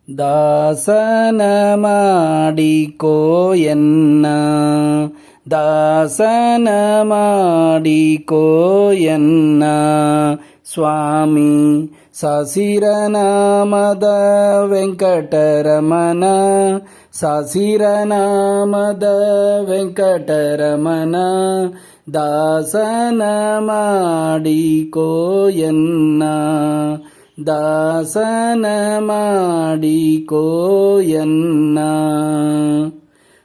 ದಾಸನ ಮಾಡಿಕೋ ಎನ್ನ ದಾಸನ ಮಾಡಿಕೋ ಎನ್ನ ಸ್ವಾಮಿ ಸಸಿರನಾಮದ ವೆಂಕಟರಮಣ ಸಸಿರನಾಮದ ವೆಂಕಟರಮಣ ದಾಸನ ಮಾಡಿಕೋ ಎನ್ನ ದಾಸನ ಮಾಡಿಕೋ ಎನ್ನ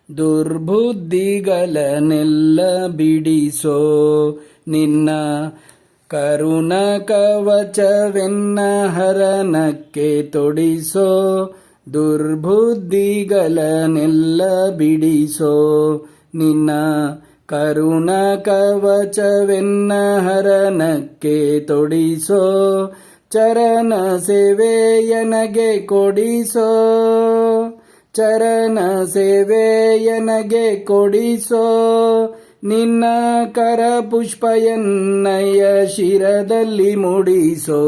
ದುರ್ಬುದ್ಧಿಗಳನ್ನೆಲ್ಲ ಬಿಡಿಸೋ ನಿನ್ನ ಕರುಣ ಕವಚವೆನ್ನ ಹರನಕ್ಕೆ ತೊಡಿಸೋ ದುರ್ಬುದ್ಧಿಗಳನ್ನೆಲ್ಲ ಬಿಡಿಸೋ ನಿನ್ನ ಕರುಣ ಕವಚವೆನ್ನ ಹರನಕ್ಕೆ ತೊಡಿಸೋ ಚರಣ ಸೇವೆಯನಗೆ ಕೊಡಿಸೋ ಚರಣ ಸೇವೆಯನಗೆ ಕೊಡಿಸೋ ನಿನ್ನ ಕರ ಪುಷ್ಪಯನ್ನಯ್ಯ ಶಿರದಲ್ಲಿ ಮುಡಿಸೋ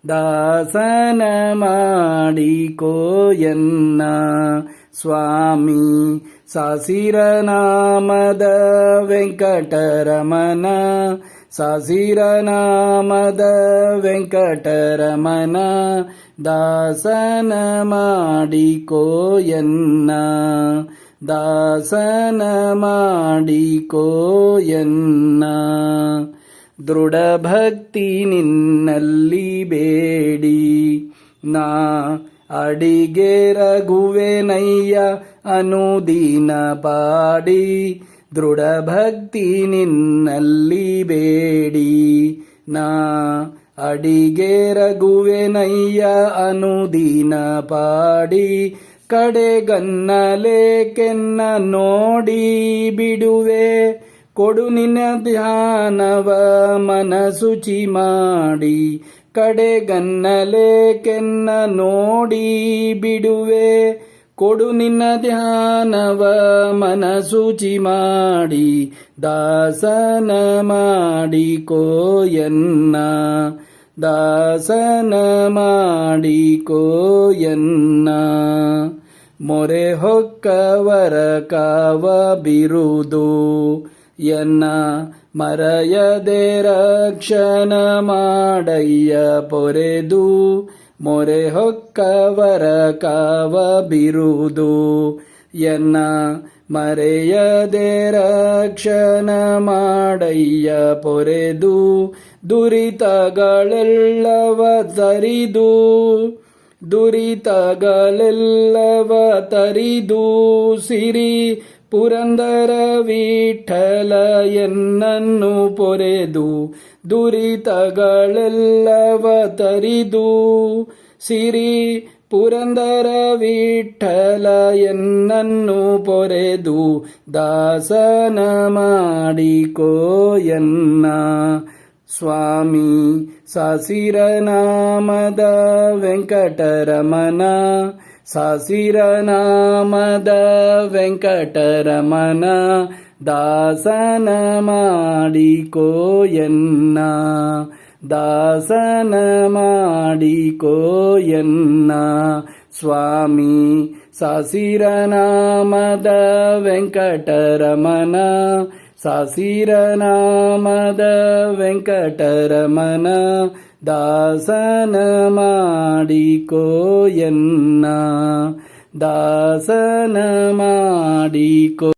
ದಾಸನ ಮಾಡಿಕೋ ಎನ್ನ ಸ್ವಾಮಿ ಸಸಿರನಾಮದ ವೆಂಕಟರಮಣ ಸಸಿರನಾಮದ ವೆಂಕಟರಮಣ ದಾಸನ ಮಾಡಿಕೋ ಎನ್ನ ದಾಸನ ಮಾಡಿಕೋ ಎನ್ನ ದೃಢ ಭಕ್ತಿ ನಿನ್ನಲ್ಲಿ ಬೇಡಿ ನಾ ಅಡಿಗೆ ರಘುವೆನಯ್ಯ ಅನುದೀನ ಪಾಡಿ ದೃಢ ಭಕ್ತಿ ನಿನ್ನಲ್ಲಿ ಬೇಡಿ ನಾ ಅಡಿಗೆ ರಘುವೆನಯ್ಯ ಅನುದೀನ ಪಾಡಿ ಕಡೆಗನ್ನಲೇಕೆನ್ನ ನೋಡಿ ಬಿಡುವೆ ಕೊಡು ನಿನ್ನ ಧ್ಯಾನವ ಮನಸುಚಿ ಮಾಡಿ ಕಡೆಗನ್ನಲೇಕೆನ್ನ ನೋಡಿ ಬಿಡುವೆ ಕೊಡು ನಿನ್ನ ಧ್ಯಾನವ ಮನಸುಚಿ ಮಾಡಿ ದಾಸನ ಮಾಡಿಕೋ ಎನ್ನ ದಾಸನ ಮಾಡಿಕೋ ಎನ್ನ ಮೊರೆ ಹೊಕ್ಕವರ ಕಾವ ಬಿರುದು ಎನ್ನ ಮರೆಯದೆ ರಕ್ಷಣ ಮಾಡಯ್ಯ ಪೊರೆದು ಮೊರೆ ಹೊಕ್ಕವರ ಕಾವ ಬಿರುದು ಎನ್ನ ಮರೆಯದೆ ರಕ್ಷಣ ಮಾಡಯ್ಯ ಪೊರೆದು ದುರಿತಗಳೆಲ್ಲವ ತರಿದು ದುರಿತಗಳೆಲ್ಲವ ತರಿದು ಸಿರಿ ಪುರಂದರ ವಿಠಲ ಎನ್ನನ್ನು ಪೊರೆದು ದುರಿತಗಳೆಲ್ಲವ ತರಿದು ಸಿರಿ ಪುರಂದರ ವಿಠಲ ಎನ್ನನ್ನು ಪೊರೆದು ದಾಸನ ಮಾಡಿಕೋ ಎನ್ನ ಸ್ವಾಮಿ ಸಸಿರನಾಮದ ವೆಂಕಟರಮಣ ಸಸಿರನಾಮದ ವೆಂಕಟರಮಣ ದಾಸನ ಮಾಡಿಕೋ ಎನ್ನ ದಾಸನ ಮಾಡಿಕೋ ಎನ್ನ ಸ್ವಾಮಿ ಸಸಿರನಾಮದ ವೆಂಕಟರಮಣ ಸಸಿರನಾಮದ ವೆಂಕಟರಮಣ ದಾಸನ ಮಾಡಿಕೋ ಎನ್ನ ದಾಸನ ಮಾಡಿಕೋ